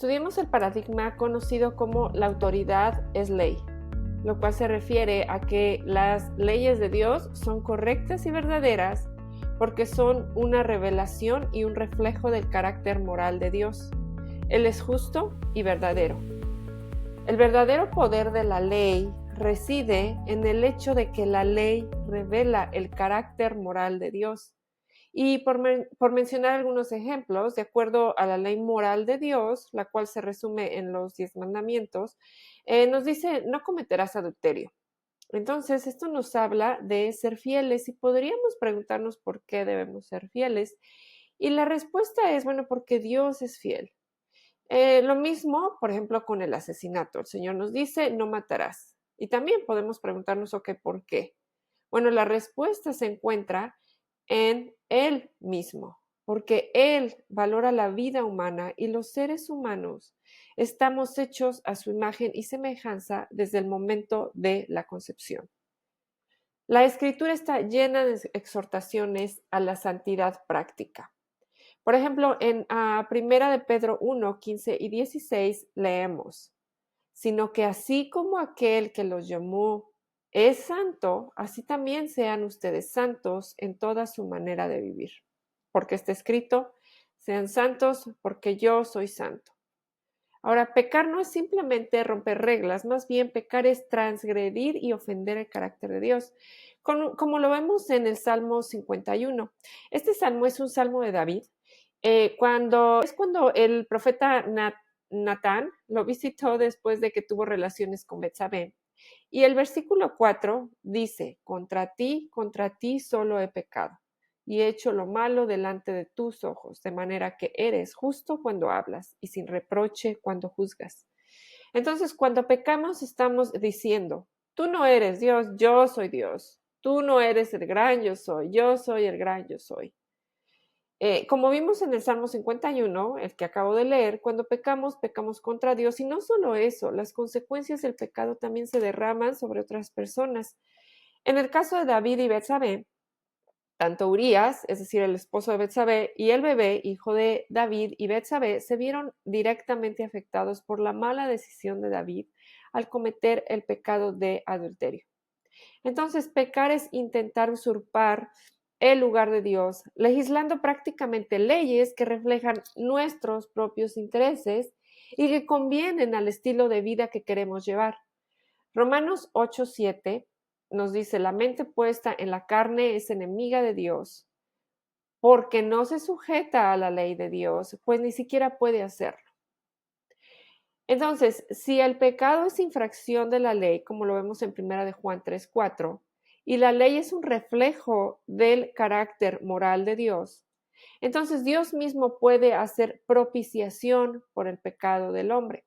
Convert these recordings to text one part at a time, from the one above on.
Estudiemos el paradigma conocido como la autoridad es ley, lo cual se refiere a que las leyes de Dios son correctas y verdaderas porque son una revelación y un reflejo del carácter moral de Dios. Él es justo y verdadero. El verdadero poder de la ley reside en el hecho de que la ley revela el carácter moral de Dios. Y por mencionar algunos ejemplos, de acuerdo a la ley moral de Dios, la cual se resume en los 10 mandamientos, nos dice, no cometerás adulterio. Entonces, esto nos habla de ser fieles y podríamos preguntarnos por qué debemos ser fieles. Y la respuesta es, bueno, porque Dios es fiel. Lo mismo, por ejemplo, con el asesinato. El Señor nos dice, no matarás. Y también podemos preguntarnos, ok, ¿por qué? Bueno, la respuesta se encuentra en Él mismo, porque Él valora la vida humana y los seres humanos estamos hechos a su imagen y semejanza desde el momento de la concepción. La Escritura está llena de exhortaciones a la santidad práctica. Por ejemplo, en Primera de Pedro 1, 15 y 16 leemos, sino que así como aquel que los llamó es santo, así también sean ustedes santos en toda su manera de vivir. Porque está escrito, sean santos porque yo soy santo. Ahora, pecar no es simplemente romper reglas, más bien pecar es transgredir y ofender el carácter de Dios, como lo vemos en el Salmo 51. Este salmo es un salmo de David, cuando el profeta Natán lo visitó después de que tuvo relaciones con Betsabé. Y el versículo 4 dice, contra ti solo he pecado y he hecho lo malo delante de tus ojos, de manera que eres justo cuando hablas y sin reproche cuando juzgas. Entonces, cuando pecamos estamos diciendo, tú no eres Dios, yo soy Dios. Tú no eres el gran yo soy el gran yo soy. Como vimos en el Salmo 51, el que acabo de leer, cuando pecamos, pecamos contra Dios. Y no solo eso, las consecuencias del pecado también se derraman sobre otras personas. En el caso de David y Betsabé, tanto Urías, es decir, el esposo de Betsabé, y el bebé, hijo de David y Betsabé, se vieron directamente afectados por la mala decisión de David al cometer el pecado de adulterio. Entonces, pecar es intentar usurpar el lugar de Dios, legislando prácticamente leyes que reflejan nuestros propios intereses y que convienen al estilo de vida que queremos llevar. Romanos 8:7 nos dice, la mente puesta en la carne es enemiga de Dios, porque no se sujeta a la ley de Dios, pues ni siquiera puede hacerlo. Entonces, si el pecado es infracción de la ley, como lo vemos en 1 de Juan 3:4, y la ley es un reflejo del carácter moral de Dios, entonces Dios mismo puede hacer propiciación por el pecado del hombre.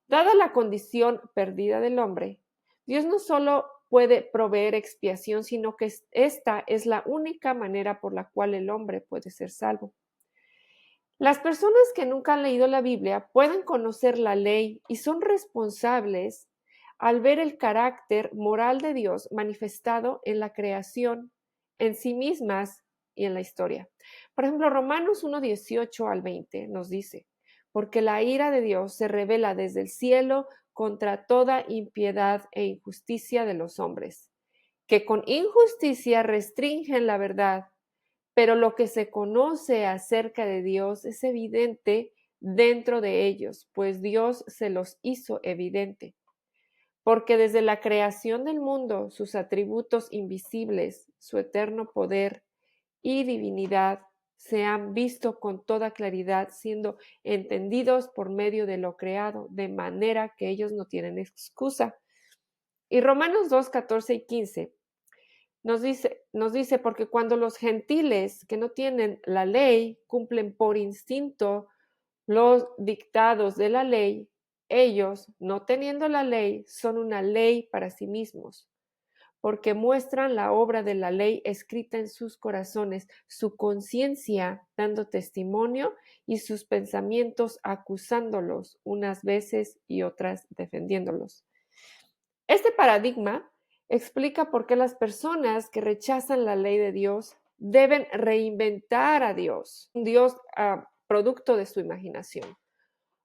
Dada la condición perdida del hombre, Dios no solo puede proveer expiación, sino que esta es la única manera por la cual el hombre puede ser salvo. Las personas que nunca han leído la Biblia pueden conocer la ley y son responsables al ver el carácter moral de Dios manifestado en la creación, en sí mismas y en la historia. Por ejemplo, Romanos 1:18 al 20 nos dice, porque la ira de Dios se revela desde el cielo contra toda impiedad e injusticia de los hombres, que con injusticia restringen la verdad, pero lo que se conoce acerca de Dios es evidente dentro de ellos, pues Dios se los hizo evidente. Porque desde la creación del mundo, sus atributos invisibles, su eterno poder y divinidad se han visto con toda claridad, siendo entendidos por medio de lo creado, de manera que ellos no tienen excusa. Y Romanos 2:14 y 15 nos dice, porque cuando los gentiles que no tienen la ley cumplen por instinto los dictados de la ley, ellos, no teniendo la ley, son una ley para sí mismos, porque muestran la obra de la ley escrita en sus corazones, su conciencia dando testimonio y sus pensamientos acusándolos unas veces y otras defendiéndolos. Este paradigma explica por qué las personas que rechazan la ley de Dios deben reinventar a Dios, un Dios producto de su imaginación.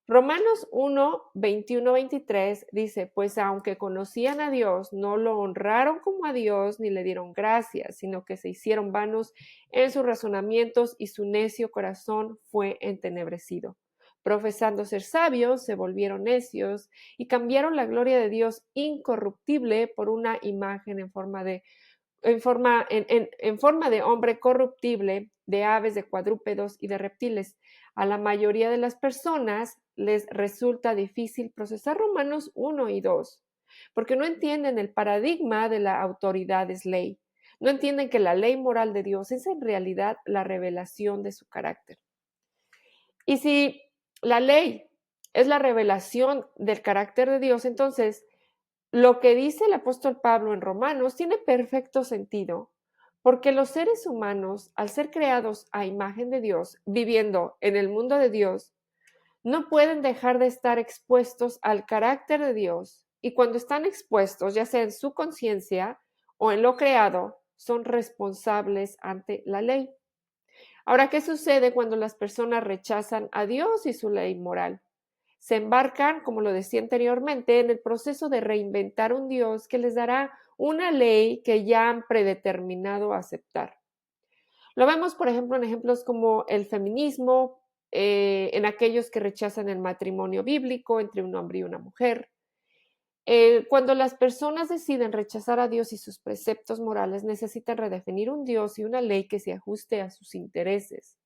Romanos 1, 21, 23 dice, pues aunque conocían a Dios, no lo honraron como a Dios ni le dieron gracias, sino que se hicieron vanos en sus razonamientos y su necio corazón fue entenebrecido. Profesando ser sabios, se volvieron necios y cambiaron la gloria de Dios incorruptible por una imagen en forma de hombre corruptible, de aves, de cuadrúpedos y de reptiles. A la mayoría de las personas les resulta difícil procesar Romanos 1 y 2, porque no entienden el paradigma de la autoridad es ley. No entienden que la ley moral de Dios es en realidad la revelación de su carácter. Y si la ley es la revelación del carácter de Dios, entonces lo que dice el apóstol Pablo en Romanos tiene perfecto sentido, porque los seres humanos, al ser creados a imagen de Dios, viviendo en el mundo de Dios, no pueden dejar de estar expuestos al carácter de Dios, y cuando están expuestos, ya sea en su conciencia o en lo creado, son responsables ante la ley. Ahora, ¿qué sucede cuando las personas rechazan a Dios y su ley moral? Se embarcan, como lo decía anteriormente, en el proceso de reinventar un Dios que les dará una ley que ya han predeterminado aceptar. Lo vemos, por ejemplo, en ejemplos como el feminismo, en aquellos que rechazan el matrimonio bíblico entre un hombre y una mujer. Cuando las personas deciden rechazar a Dios y sus preceptos morales, necesitan redefinir un Dios y una ley que se ajuste a sus intereses,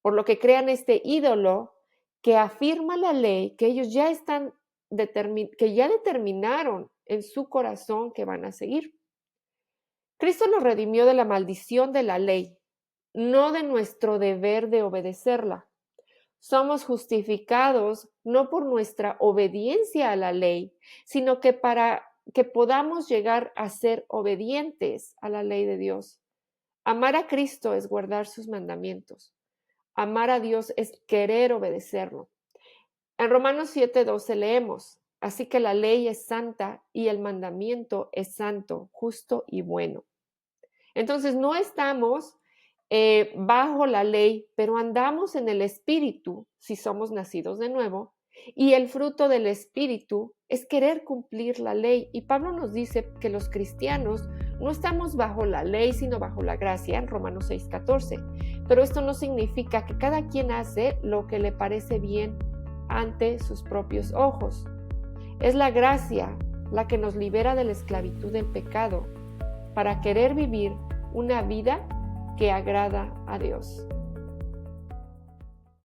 por lo que crean este ídolo que afirma la ley que ellos ya determinaron en su corazón que van a seguir. Cristo nos redimió de la maldición de la ley, no de nuestro deber de obedecerla. Somos justificados no por nuestra obediencia a la ley, sino que para que podamos llegar a ser obedientes a la ley de Dios. Amar a Cristo es guardar sus mandamientos. Amar a Dios es querer obedecerlo. En Romanos 7:12 leemos, así que la ley es santa y el mandamiento es santo, justo y bueno. Entonces no estamos bajo la ley, pero andamos en el Espíritu si somos nacidos de nuevo. Y el fruto del Espíritu es querer cumplir la ley. Y Pablo nos dice que los cristianos no estamos bajo la ley, sino bajo la gracia, en Romanos 6:14. Pero esto no significa que cada quien hace lo que le parece bien ante sus propios ojos. Es la gracia la que nos libera de la esclavitud del pecado para querer vivir una vida que agrada a Dios.